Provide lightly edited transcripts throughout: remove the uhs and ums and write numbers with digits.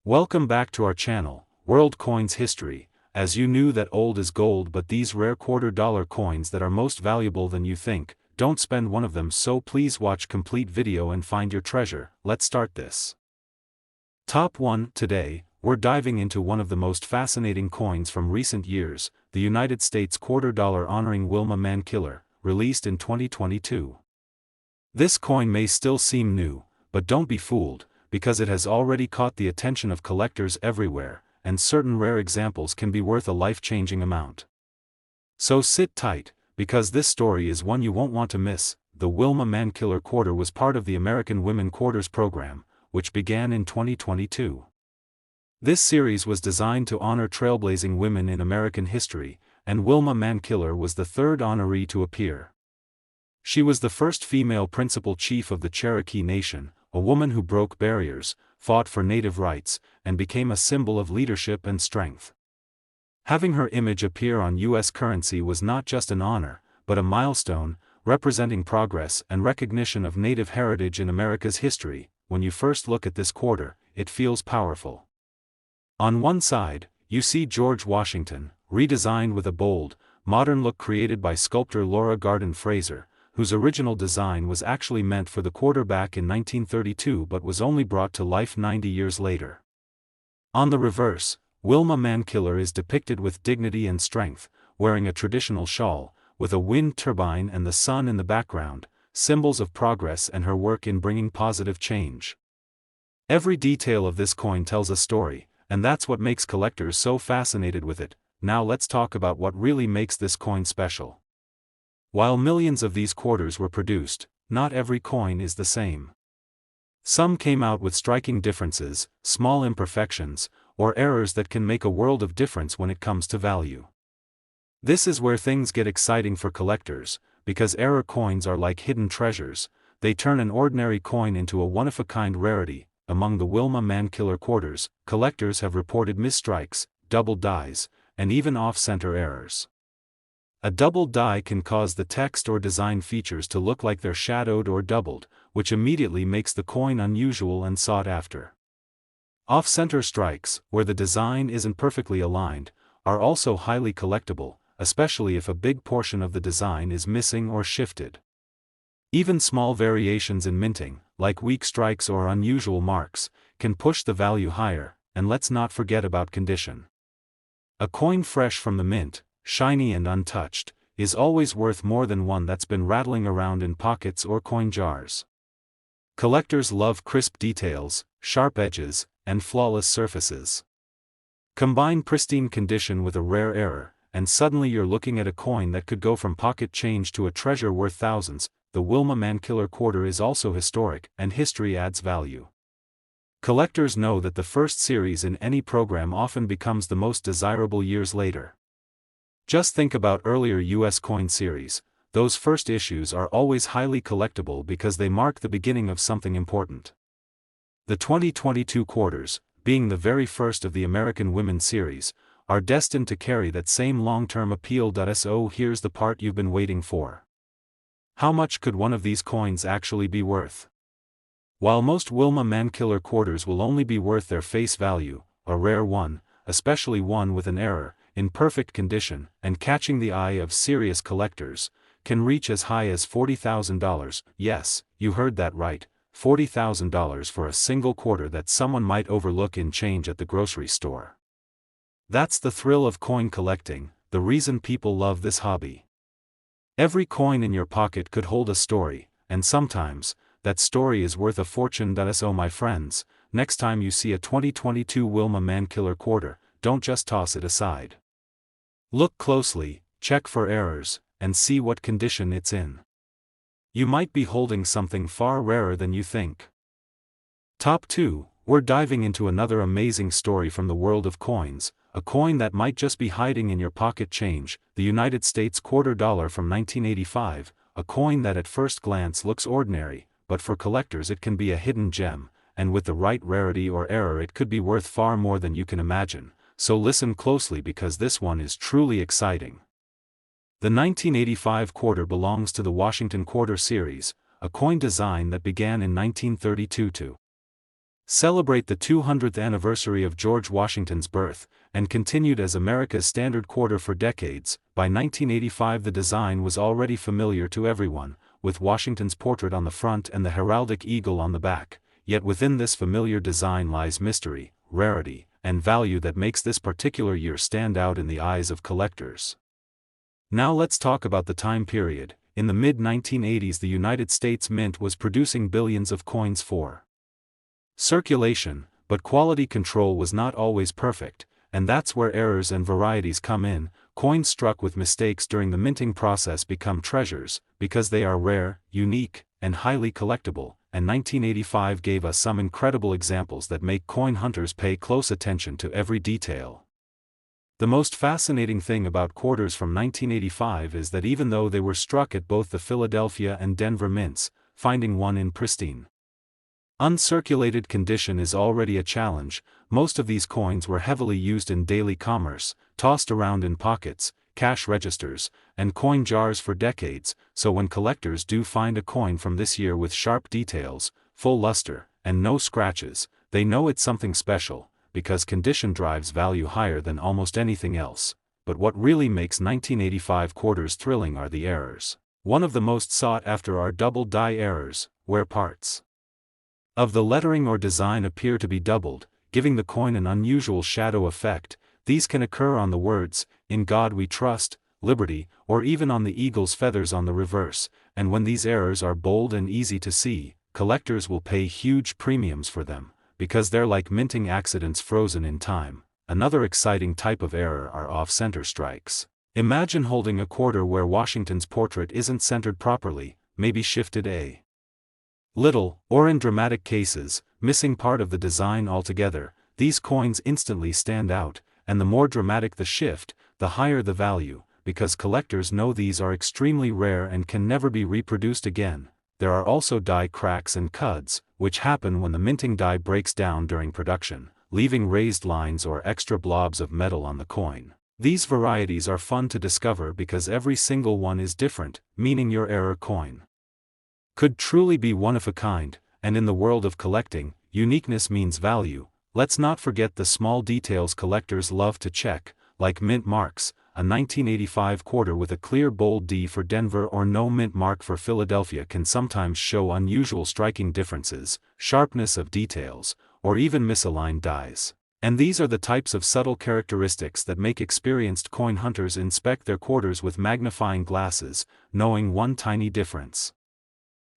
Welcome back to our channel, World Coins History. As you knew that old is gold, but these rare $quarter coins that are most valuable than you think, don't spend one of them, so please watch complete video and find your treasure. Let's start this. Top 1. Today, we're diving into one of the most fascinating coins from recent years, the United States $quarter honoring Wilma Mankiller, released in 2022. This coin may still seem new, but don't be fooled, because it has already caught the attention of collectors everywhere, and certain rare examples can be worth a life-changing amount. So sit tight, because this story is one you won't want to miss. The Wilma Mankiller quarter was part of the American Women Quarters program, which began in 2022. This series was designed to honor trailblazing women in American history, and Wilma Mankiller was the third honoree to appear. She was the first female principal chief of the Cherokee Nation, a woman who broke barriers, fought for native rights, and became a symbol of leadership and strength. Having her image appear on U.S. currency was not just an honor, but a milestone, representing progress and recognition of native heritage in America's history. When you first look at this quarter, it feels powerful. On one side, you see George Washington, redesigned with a bold, modern look created by sculptor Laura Garden Fraser, whose original design was actually meant for the quarter back in 1932 but was only brought to life 90 years later. On the reverse, Wilma Mankiller is depicted with dignity and strength, wearing a traditional shawl, with a wind turbine and the sun in the background, symbols of progress and her work in bringing positive change. Every detail of this coin tells a story, and that's what makes collectors so fascinated with it. Now let's talk about what really makes this coin special. While millions of these quarters were produced, not every coin is the same. Some came out with striking differences, small imperfections, or errors that can make a world of difference when it comes to value. This is where things get exciting for collectors, because error coins are like hidden treasures. They turn an ordinary coin into a one-of-a-kind rarity. Among the Wilma Mankiller quarters, collectors have reported misstrikes, double dies, and even off-center errors. A double die can cause the text or design features to look like they're shadowed or doubled, which immediately makes the coin unusual and sought after. Off-center strikes, where the design isn't perfectly aligned, are also highly collectible, especially if a big portion of the design is missing or shifted. Even small variations in minting, like weak strikes or unusual marks, can push the value higher, and let's not forget about condition. A coin fresh from the mint, shiny and untouched, is always worth more than one that's been rattling around in pockets or coin jars. Collectors love crisp details, sharp edges, and flawless surfaces. Combine pristine condition with a rare error, and suddenly you're looking at a coin that could go from pocket change to a treasure worth thousands. The Wilma Mankiller quarter is also historic, and history adds value. Collectors know that the first series in any program often becomes the most desirable years later. Just think about earlier U.S. coin series. Those first issues are always highly collectible because they mark the beginning of something important. The 2022 quarters, being the very first of the American Women series, are destined to carry that same long-term appeal. So here's the part you've been waiting for. How much could one of these coins actually be worth? While most Wilma Mankiller quarters will only be worth their face value, a rare one, especially one with an error, in perfect condition, and catching the eye of serious collectors, can reach as high as $40,000. Yes, you heard that right, $40,000 for a single quarter that someone might overlook in change at the grocery store. That's the thrill of coin collecting, the reason people love this hobby. Every coin in your pocket could hold a story, and sometimes, that story is worth a fortune. So my friends, next time you see a 2022 Wilma Mankiller quarter, don't just toss it aside. Look closely, check for errors, and see what condition it's in. You might be holding something far rarer than you think. Top 2, we're diving into another amazing story from the world of coins, a coin that might just be hiding in your pocket change, the United States $quarter from 1985, a coin that at first glance looks ordinary, but for collectors it can be a hidden gem, and with the right rarity or error it could be worth far more than you can imagine. So listen closely because this one is truly exciting. The 1985 quarter belongs to the Washington Quarter series, a coin design that began in 1932 too. celebrate the 200th anniversary of George Washington's birth, and continued as America's standard quarter for decades. By 1985 the design was already familiar to everyone, with Washington's portrait on the front and the heraldic eagle on the back, yet within this familiar design lies mystery, rarity, and value that makes this particular year stand out in the eyes of collectors. Now let's talk about the time period. In the mid-1980s the United States Mint was producing billions of coins for circulation, but quality control was not always perfect, and that's where errors and varieties come in. Coins struck with mistakes during the minting process become treasures, because they are rare, unique, and highly collectible, and 1985 gave us some incredible examples that make coin hunters pay close attention to every detail. The most fascinating thing about quarters from 1985 is that even though they were struck at both the Philadelphia and Denver mints, finding one in pristine uncirculated condition is already a challenge. Most of these coins were heavily used in daily commerce, tossed around in pockets, cash registers, and coin jars for decades, so when collectors do find a coin from this year with sharp details, full luster, and no scratches, they know it's something special, because condition drives value higher than almost anything else. But what really makes 1985 quarters thrilling are the errors. One of the most sought after are double die errors, where parts of the lettering or design appear to be doubled, giving the coin an unusual shadow effect. These can occur on the words, "In God We Trust," "Liberty," or even on the eagle's feathers on the reverse, and when these errors are bold and easy to see, collectors will pay huge premiums for them, because they're like minting accidents frozen in time. Another exciting type of error are off-center strikes. Imagine holding a quarter where Washington's portrait isn't centered properly, maybe shifted a little, or in dramatic cases, missing part of the design altogether. These coins instantly stand out, and the more dramatic the shift, the higher the value, because collectors know these are extremely rare and can never be reproduced again. There are also die cracks and cuds, which happen when the minting die breaks down during production, leaving raised lines or extra blobs of metal on the coin. These varieties are fun to discover because every single one is different, meaning your error coin could truly be one of a kind, and in the world of collecting, uniqueness means value. Let's not forget the small details collectors love to check, like mint marks. A 1985 quarter with a clear bold D for Denver or no mint mark for Philadelphia can sometimes show unusual striking differences, sharpness of details, or even misaligned dies. And these are the types of subtle characteristics that make experienced coin hunters inspect their quarters with magnifying glasses, knowing one tiny difference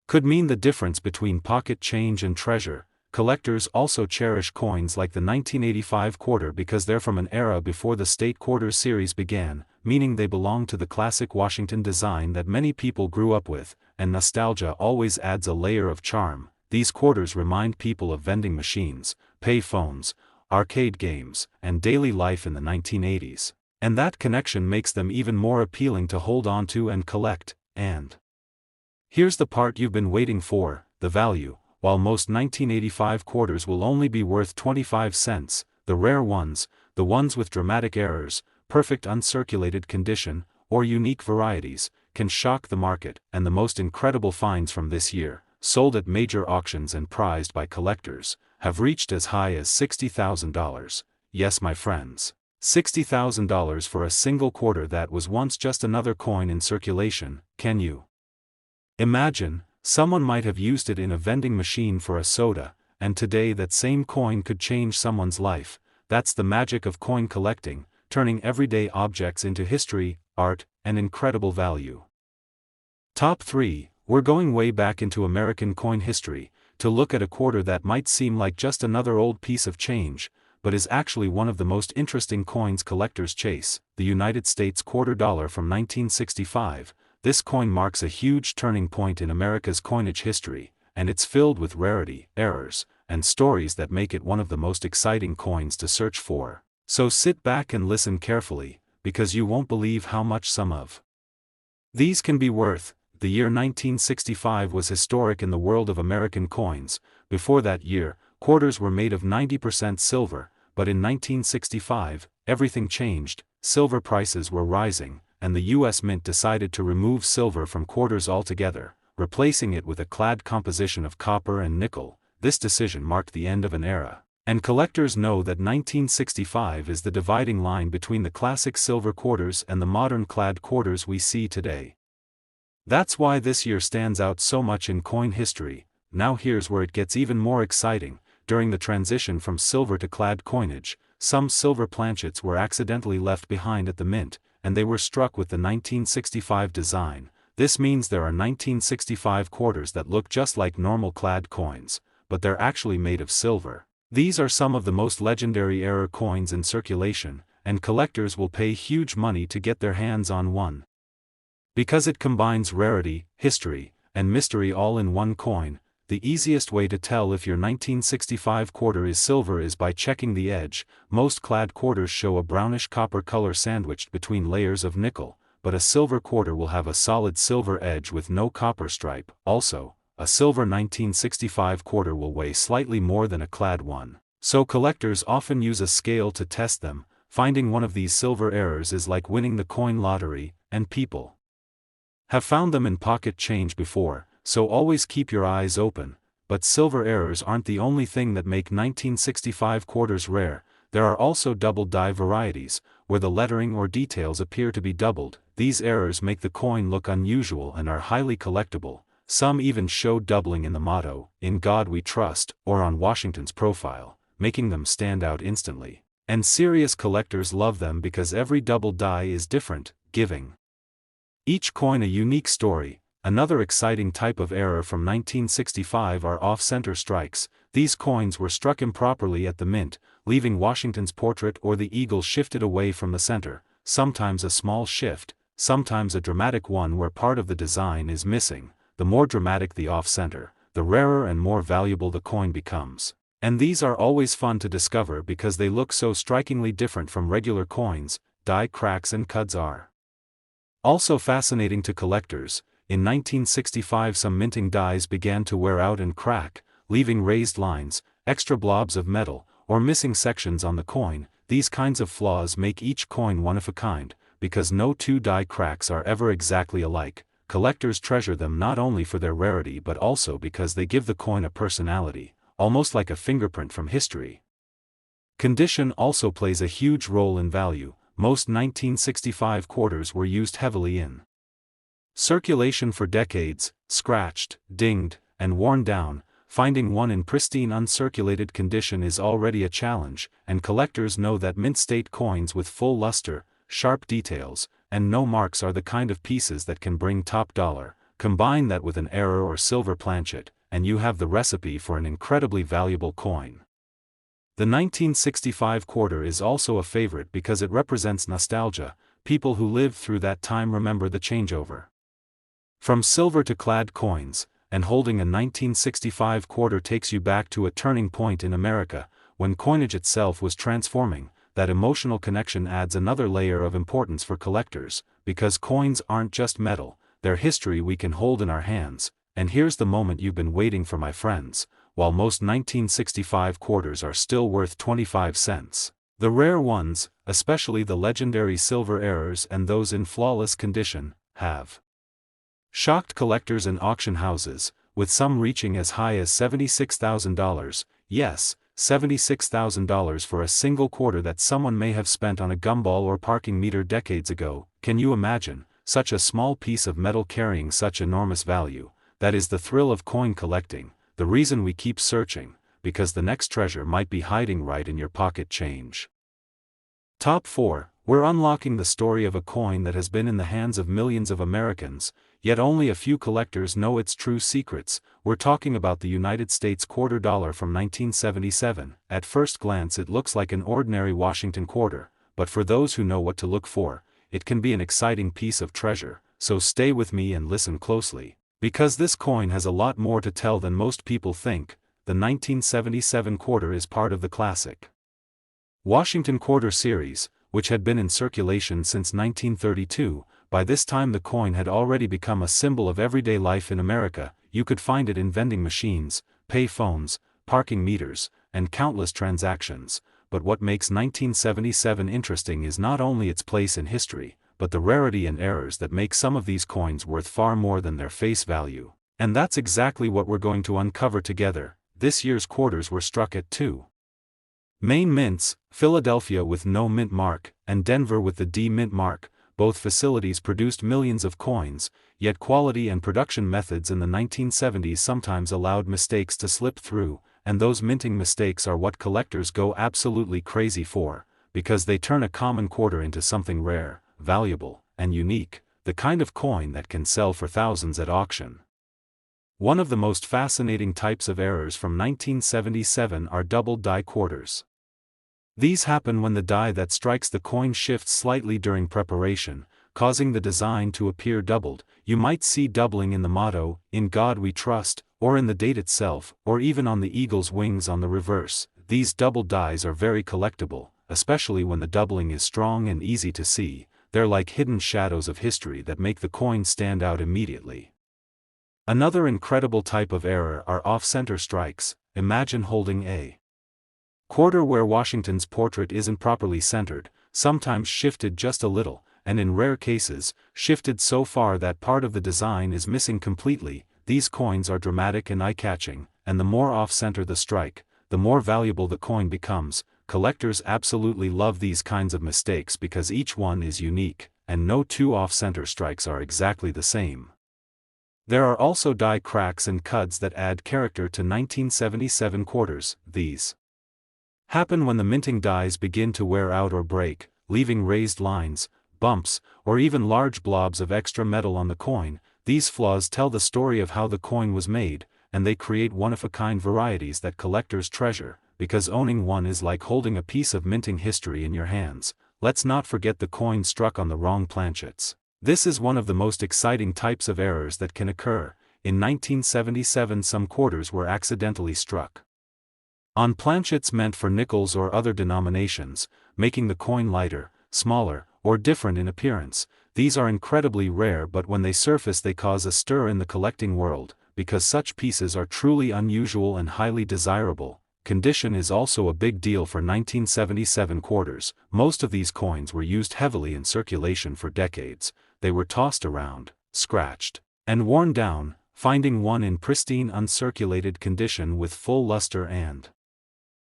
could mean the difference between pocket change and treasure. Collectors also cherish coins like the 1985 quarter because they're from an era before the state quarter series began, meaning they belong to the classic Washington design that many people grew up with, and nostalgia always adds a layer of charm. These quarters remind people of vending machines, pay phones, arcade games, and daily life in the 1980s. And that connection makes them even more appealing to hold on to and collect. And here's the part you've been waiting for, the value. While most 1985 quarters will only be worth 25 cents, the rare ones, the ones with dramatic errors, perfect uncirculated condition, or unique varieties, can shock the market. And the most incredible finds from this year, sold at major auctions and prized by collectors, have reached as high as $60,000. Yes, my friends, $60,000 for a single quarter that was once just another coin in circulation. Can you imagine? Someone might have used it in a vending machine for a soda, and today that same coin could change someone's life. That's the magic of coin collecting, turning everyday objects into history, art, and incredible value. Top 3. We're going way back into American coin history, to look at a quarter that might seem like just another old piece of change, but is actually one of the most interesting coins collectors chase, the United States quarter dollar from 1965. This coin marks a huge turning point in America's coinage history, and it's filled with rarity, errors, and stories that make it one of the most exciting coins to search for. So sit back and listen carefully, because you won't believe how much some of these can be worth. The year 1965 was historic in the world of American coins. Before that year, quarters were made of 90% silver, but in 1965, everything changed. Silver prices were rising, and the U.S. Mint decided to remove silver from quarters altogether, replacing it with a clad composition of copper and nickel. this decision marked the end of an era. And collectors know that 1965 is the dividing line between the classic silver quarters and the modern clad quarters we see today. That's why this year stands out so much in coin history. Now here's where it gets even more exciting. During the transition from silver to clad coinage, some silver planchets were accidentally left behind at the mint, and they were struck with the 1965 design. This means there are 1965 quarters that look just like normal clad coins, but they're actually made of silver. These are some of the most legendary era coins in circulation, and collectors will pay huge money to get their hands on one. Because it combines rarity, history, and mystery all in one coin, the easiest way to tell if your 1965 quarter is silver is by checking the edge. Most clad quarters show a brownish copper color sandwiched between layers of nickel, but a silver quarter will have a solid silver edge with no copper stripe. Also, a silver 1965 quarter will weigh slightly more than a clad one, so collectors often use a scale to test them. Finding one of these silver errors is like winning the coin lottery, and people have found them in pocket change before, so always keep your eyes open. But silver errors aren't the only thing that make 1965 quarters rare. There are also double die varieties, where the lettering or details appear to be doubled. These errors make the coin look unusual and are highly collectible. Some even show doubling in the motto, "In God We Trust," or on Washington's profile, making them stand out instantly. And serious collectors love them because every double die is different, giving each coin a unique story. Another exciting type of error from 1965 are off-center strikes. These coins were struck improperly at the mint, leaving Washington's portrait or the eagle shifted away from the center, sometimes a small shift, sometimes a dramatic one where part of the design is missing. The more dramatic the off-center, the rarer and more valuable the coin becomes. And these are always fun to discover because they look so strikingly different from regular coins. Die cracks and cuds are also fascinating to collectors. In 1965 some minting dies began to wear out and crack, leaving raised lines, extra blobs of metal, or missing sections on the coin. These kinds of flaws make each coin one of a kind, because no two die cracks are ever exactly alike. Collectors treasure them not only for their rarity but also because they give the coin a personality, almost like a fingerprint from history. Condition also plays a huge role in value. Most 1965 quarters were used heavily in circulation for decades, scratched, dinged, and worn down. Finding one in pristine uncirculated condition is already a challenge, and collectors know that mint-state coins with full luster, sharp details, and no marks are the kind of pieces that can bring top dollar. Combine that with an error or silver planchet, and you have the recipe for an incredibly valuable coin. The 1965 quarter is also a favorite because it represents nostalgia. People who lived through that time remember the changeover from silver to clad coins, and holding a 1965 quarter takes you back to a turning point in America, when coinage itself was transforming. That emotional connection adds another layer of importance for collectors, because coins aren't just metal, they're history we can hold in our hands. And here's the moment you've been waiting for, my friends. While most 1965 quarters are still worth 25 cents, the rare ones, especially the legendary silver errors and those in flawless condition, have shocked collectors and auction houses, with some reaching as high as $76,000, yes, $76,000 for a single quarter that someone may have spent on a gumball or parking meter decades ago. Can you imagine, such a small piece of metal carrying such enormous value? That is the thrill of coin collecting, the reason we keep searching, because the next treasure might be hiding right in your pocket change. Top 4. We're unlocking the story of a coin that has been in the hands of millions of Americans, yet only a few collectors know its true secrets. We're talking about the United States quarter dollar from 1977. At first glance it looks like an ordinary Washington quarter, but for those who know what to look for, it can be an exciting piece of treasure. So stay with me and listen closely, because this coin has a lot more to tell than most people think. The 1977 quarter is part of the classic Washington quarter series, which had been in circulation since 1932. By this time the coin had already become a symbol of everyday life in America. You could find it in vending machines, pay phones, parking meters, and countless transactions. But what makes 1977 interesting is not only its place in history, but the rarity and errors that make some of these coins worth far more than their face value. And that's exactly what we're going to uncover together. this year's quarters were struck at 2 Main mints, Philadelphia with no mint mark, and Denver with the D mint mark. Both facilities produced millions of coins, yet quality and production methods in the 1970s sometimes allowed mistakes to slip through, and those minting mistakes are what collectors go absolutely crazy for, because they turn a common quarter into something rare, valuable, and unique, the kind of coin that can sell for thousands at auction. One of the most fascinating types of errors from 1977 are doubled die quarters. These happen when the die that strikes the coin shifts slightly during preparation, causing the design to appear doubled. You might see doubling in the motto, "In God We Trust," or in the date itself, or even on the eagle's wings on the reverse. These doubled dies are very collectible, especially when the doubling is strong and easy to see. They're like hidden shadows of history that make the coin stand out immediately. Another incredible type of error are off-center strikes. Imagine holding a quarter where Washington's portrait isn't properly centered, sometimes shifted just a little, and in rare cases, shifted so far that part of the design is missing completely. These coins are dramatic and eye-catching, and the more off-center the strike, the more valuable the coin becomes. Collectors absolutely love these kinds of mistakes because each one is unique, and no two off-center strikes are exactly the same. There are also die cracks and cuds that add character to 1977 quarters. These happen when the minting dies begin to wear out or break, leaving raised lines, bumps, or even large blobs of extra metal on the coin. These flaws tell the story of how the coin was made, and they create one-of-a-kind varieties that collectors treasure, because owning one is like holding a piece of minting history in your hands. Let's not forget the coin struck on the wrong planchets. This is one of the most exciting types of errors that can occur. In 1977 some quarters were accidentally struck on planchets meant for nickels or other denominations, making the coin lighter, smaller, or different in appearance. These are incredibly rare, but when they surface they cause a stir in the collecting world, because such pieces are truly unusual and highly desirable. Condition is also a big deal for 1977 quarters. Most of these coins were used heavily in circulation for decades. They were tossed around, scratched, and worn down. Finding one in pristine uncirculated condition with full luster and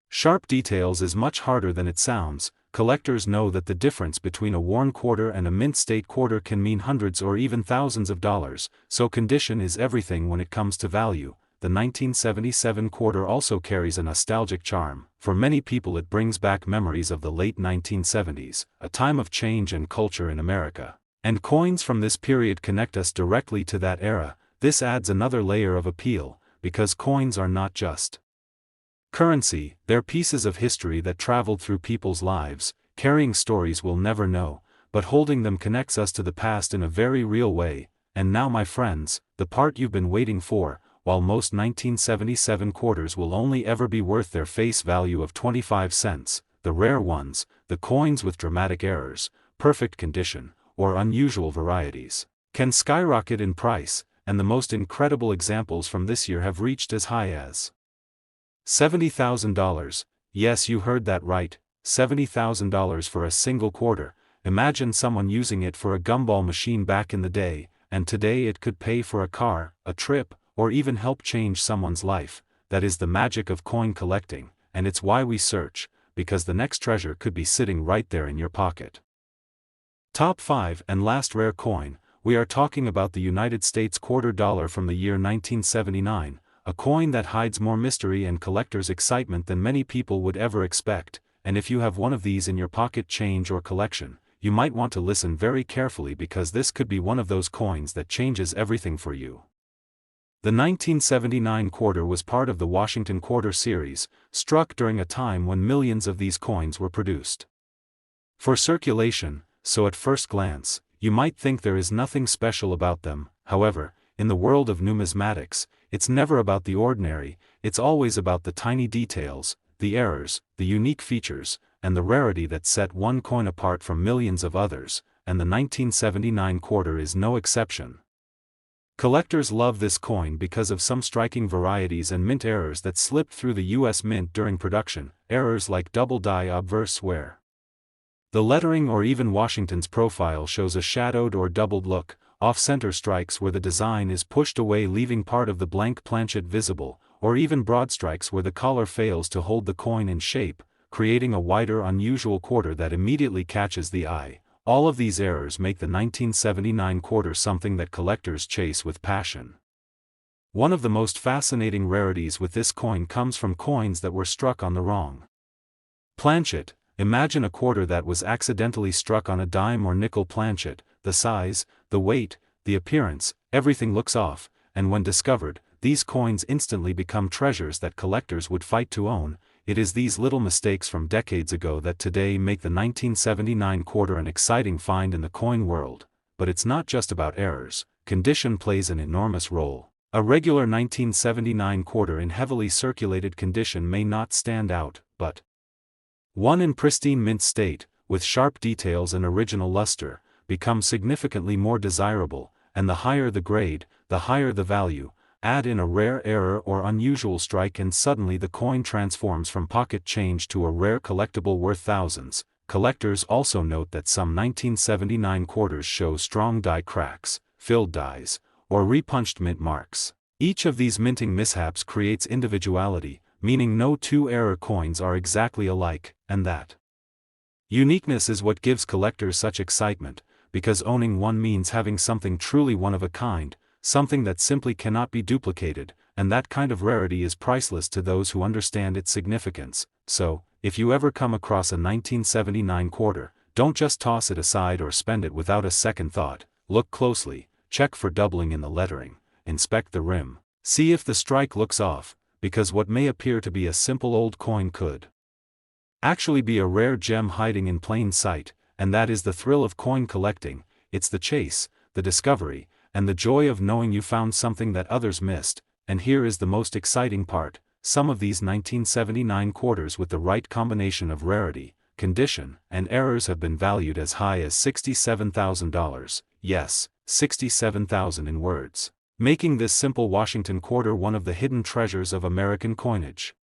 sharp details is much harder than it sounds. Collectors know that the difference between a worn quarter and a mint state quarter can mean hundreds or even thousands of dollars, so condition is everything when it comes to value. The 1977 quarter also carries a nostalgic charm. For many people it brings back memories of the late 1970s, a time of change and culture in America. And coins from this period connect us directly to that era. This adds another layer of appeal, because coins are not just currency, they're pieces of history that traveled through people's lives, carrying stories we'll never know, but holding them connects us to the past in a very real way. And now, my friends, the part you've been waiting for. While most 1977 quarters will only ever be worth their face value of 25 cents, the rare ones, the coins with dramatic errors, perfect condition, or unusual varieties, can skyrocket in price, and the most incredible examples from this year have reached as high as $70,000. Yes, you heard that right, $70,000 for a single quarter. Imagine someone using it for a gumball machine back in the day, and today it could pay for a car, a trip, or even help change someone's life. That is the magic of coin collecting, and it's why we search, because the next treasure could be sitting right there in your pocket. Top 5 and last rare coin. We are talking about the United States quarter dollar from the year 1979, a coin that hides more mystery and collector's excitement than many people would ever expect. And if you have one of these in your pocket change or collection, you might want to listen very carefully, because this could be one of those coins that changes everything for you. The 1979 quarter was part of the Washington Quarter series, struck during a time when millions of these coins were produced for circulation, so at first glance, you might think there is nothing special about them. However, in the world of numismatics, it's never about the ordinary, it's always about the tiny details, the errors, the unique features, and the rarity that set one coin apart from millions of others, and the 1979 quarter is no exception. Collectors love this coin because of some striking varieties and mint errors that slipped through the U.S. Mint during production, errors like double die obverse where the lettering or even Washington's profile shows a shadowed or doubled look, off-center strikes where the design is pushed away leaving part of the blank planchet visible, or even broad strikes where the collar fails to hold the coin in shape, creating a wider unusual quarter that immediately catches the eye. All of these errors make the 1979 quarter something that collectors chase with passion. One of the most fascinating rarities with this coin comes from coins that were struck on the wrong planchet. Imagine a quarter that was accidentally struck on a dime or nickel planchet. The size, the weight, the appearance, everything looks off, and when discovered, these coins instantly become treasures that collectors would fight to own. It is these little mistakes from decades ago that today make the 1979 quarter an exciting find in the coin world. But it's not just about errors. Condition plays an enormous role. A regular 1979 quarter in heavily circulated condition may not stand out, but one in pristine mint state, with sharp details and original luster, becomes significantly more desirable, and the higher the grade, the higher the value. Add in a rare error or unusual strike and suddenly the coin transforms from pocket change to a rare collectible worth thousands. Collectors also note that some 1979 quarters show strong die cracks, filled dies, or repunched mint marks. Each of these minting mishaps creates individuality, meaning no two error coins are exactly alike, and that uniqueness is what gives collectors such excitement, because owning one means having something truly one of a kind, something that simply cannot be duplicated, and that kind of rarity is priceless to those who understand its significance. So, if you ever come across a 1979 quarter, don't just toss it aside or spend it without a second thought. Look closely, check for doubling in the lettering, inspect the rim, see if the strike looks off, because what may appear to be a simple old coin could actually be a rare gem hiding in plain sight. And that is the thrill of coin collecting. It's the chase, the discovery, and the joy of knowing you found something that others missed. And here is the most exciting part: some of these 1979 quarters with the right combination of rarity, condition, and errors have been valued as high as $67,000, yes, $67,000 in words, making this simple Washington quarter one of the hidden treasures of American coinage.